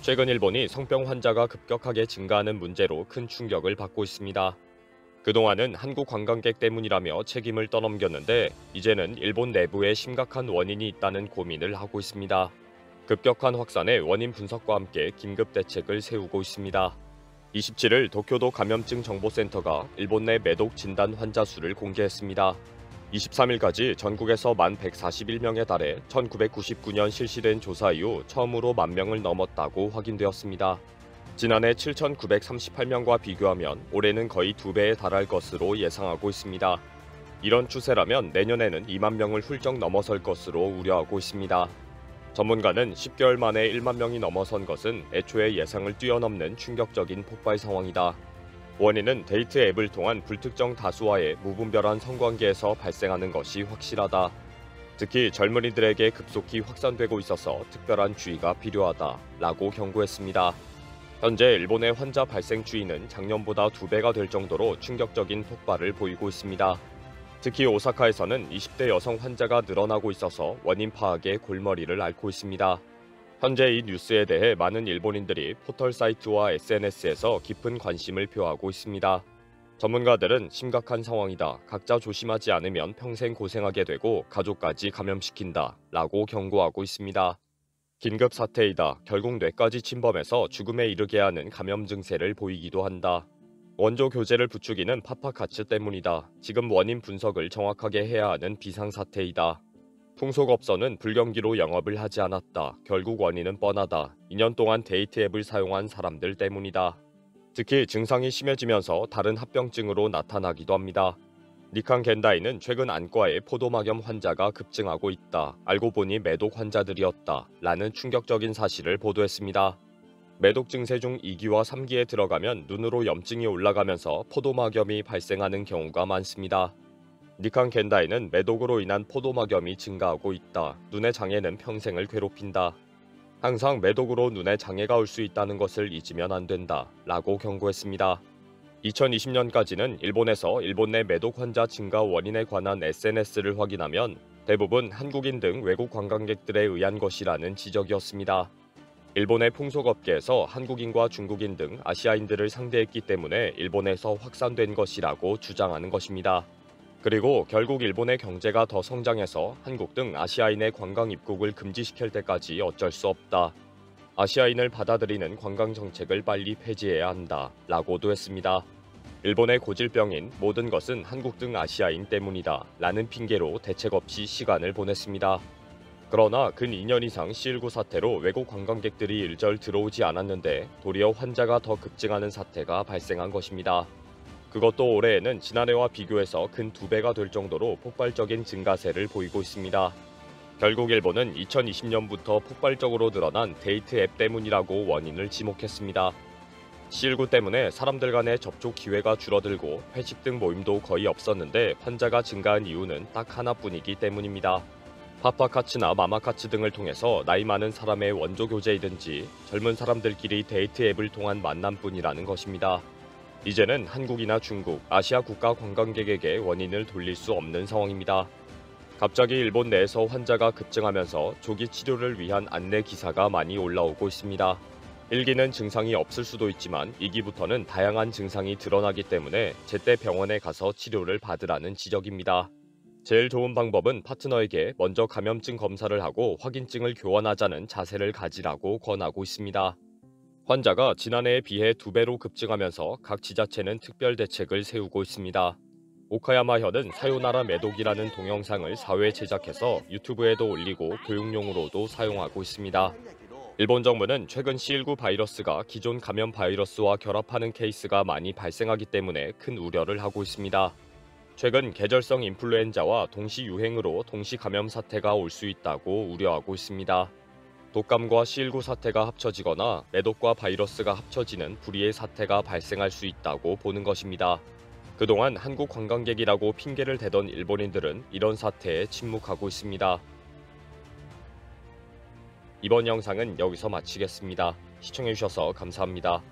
최근 일본이 성병 환자가 급격하게 증가하는 문제로 큰 충격을 받고 있습니다. 그동안은 한국 관광객 때문이라며 책임을 떠넘겼는데 이제는 일본 내부에 심각한 원인이 있다는 고민을 하고 있습니다. 급격한 확산의 원인 분석과 함께 긴급 대책을 세우고 있습니다. 27일 도쿄도 감염증 정보센터가 일본 내 매독 진단 환자 수를 공개했습니다. 23일까지 전국에서 1,141명에 달해 1999년 실시된 조사 이후 처음으로 10,000명을 넘었다고 확인되었습니다. 지난해 7,938명과 비교하면 올해는 거의 2배에 달할 것으로 예상하고 있습니다. 이런 추세라면 내년에는 20,000명을 훌쩍 넘어설 것으로 우려하고 있습니다. 전문가는 10개월 만에 10,000명이 넘어선 것은 애초에 예상을 뛰어넘는 충격적인 폭발 상황이다. 원인은 데이트 앱을 통한 불특정 다수와의 무분별한 성관계에서 발생하는 것이 확실하다. 특히 젊은이들에게 급속히 확산되고 있어서 특별한 주의가 필요하다라고 경고했습니다. 현재 일본의 환자 발생 추이는 작년보다 2배가 될 정도로 충격적인 폭발을 보이고 있습니다. 특히 오사카에서는 20대 여성 환자가 늘어나고 있어서 원인 파악에 골머리를 앓고 있습니다. 현재 이 뉴스에 대해 많은 일본인들이 포털 사이트와 SNS에서 깊은 관심을 표하고 있습니다. 전문가들은 심각한 상황이다. 각자 조심하지 않으면 평생 고생하게 되고 가족까지 감염시킨다. 라고 경고하고 있습니다. 긴급 사태이다. 결국 뇌까지 침범해서 죽음에 이르게 하는 감염 증세를 보이기도 한다. 원조 교제를 부추기는 파파카츠 때문이다. 지금 원인 분석을 정확하게 해야 하는 비상사태이다. 풍속업소는 불경기로 영업을 하지 않았다. 결국 원인은 뻔하다. 2년 동안 데이트 앱을 사용한 사람들 때문이다. 특히 증상이 심해지면서 다른 합병증으로 나타나기도 합니다. 니칸 겐다이는 최근 안과에 포도막염 환자가 급증하고 있다. 알고 보니 매독 환자들이었다. 라는 충격적인 사실을 보도했습니다. 매독 증세 중 2기와 3기에 들어가면 눈으로 염증이 올라가면서 포도막염이 발생하는 경우가 많습니다. 니칸 겐다이는 매독으로 인한 포도막염이 증가하고 있다. 눈의 장애는 평생을 괴롭힌다. 항상 매독으로 눈에 장애가 올 수 있다는 것을 잊으면 안 된다. 라고 경고했습니다. 2020년까지는 일본에서 일본 내 매독 환자 증가 원인에 관한 SNS를 확인하면 대부분 한국인 등 외국 관광객들에 의한 것이라는 지적이었습니다. 일본의 풍속업계에서 한국인과 중국인 등 아시아인들을 상대했기 때문에 일본에서 확산된 것이라고 주장하는 것입니다. 그리고 결국 일본의 경제가 더 성장해서 한국 등 아시아인의 관광 입국을 금지시킬 때까지 어쩔 수 없다. 아시아인을 받아들이는 관광 정책을 빨리 폐지해야 한다. 라고도 했습니다. 일본의 고질병인 모든 것은 한국 등 아시아인 때문이다. 라는 핑계로 대책 없이 시간을 보냈습니다. 그러나 근 2년 이상 C19 사태로 외국 관광객들이 일절 들어오지 않았는데 도리어 환자가 더 급증하는 사태가 발생한 것입니다. 그것도 올해에는 지난해와 비교해서 근 2배가 될 정도로 폭발적인 증가세를 보이고 있습니다. 결국 일본은 2020년부터 폭발적으로 늘어난 데이트 앱 때문이라고 원인을 지목했습니다. C19 때문에 사람들 간의 접촉 기회가 줄어들고 회식 등 모임도 거의 없었는데 환자가 증가한 이유는 딱 하나뿐이기 때문입니다. 파파카츠나 마마카츠 등을 통해서 나이 많은 사람의 원조 교제이든지 젊은 사람들끼리 데이트 앱을 통한 만남뿐이라는 것입니다. 이제는 한국이나 중국, 아시아 국가 관광객에게 원인을 돌릴 수 없는 상황입니다. 갑자기 일본 내에서 환자가 급증하면서 조기 치료를 위한 안내 기사가 많이 올라오고 있습니다. 1기는 증상이 없을 수도 있지만 2기부터는 다양한 증상이 드러나기 때문에 제때 병원에 가서 치료를 받으라는 지적입니다. 제일 좋은 방법은 파트너에게 먼저 감염증 검사를 하고 확인증을 교환하자는 자세를 가지라고 권하고 있습니다. 환자가 지난해에 비해 2배로 급증하면서 각 지자체는 특별 대책을 세우고 있습니다. 오카야마현은 사요나라 매독이라는 동영상을 4회 제작해서 유튜브에도 올리고 교육용으로도 사용하고 있습니다. 일본 정부는 최근 C19 바이러스가 기존 감염 바이러스와 결합하는 케이스가 많이 발생하기 때문에 큰 우려를 하고 있습니다. 최근 계절성 인플루엔자와 동시 유행으로 동시 감염 사태가 올 수 있다고 우려하고 있습니다. 독감과 C19 사태가 합쳐지거나 매독과 바이러스가 합쳐지는 불의의 사태가 발생할 수 있다고 보는 것입니다. 그동안 한국 관광객이라고 핑계를 대던 일본인들은 이런 사태에 침묵하고 있습니다. 이번 영상은 여기서 마치겠습니다. 시청해주셔서 감사합니다.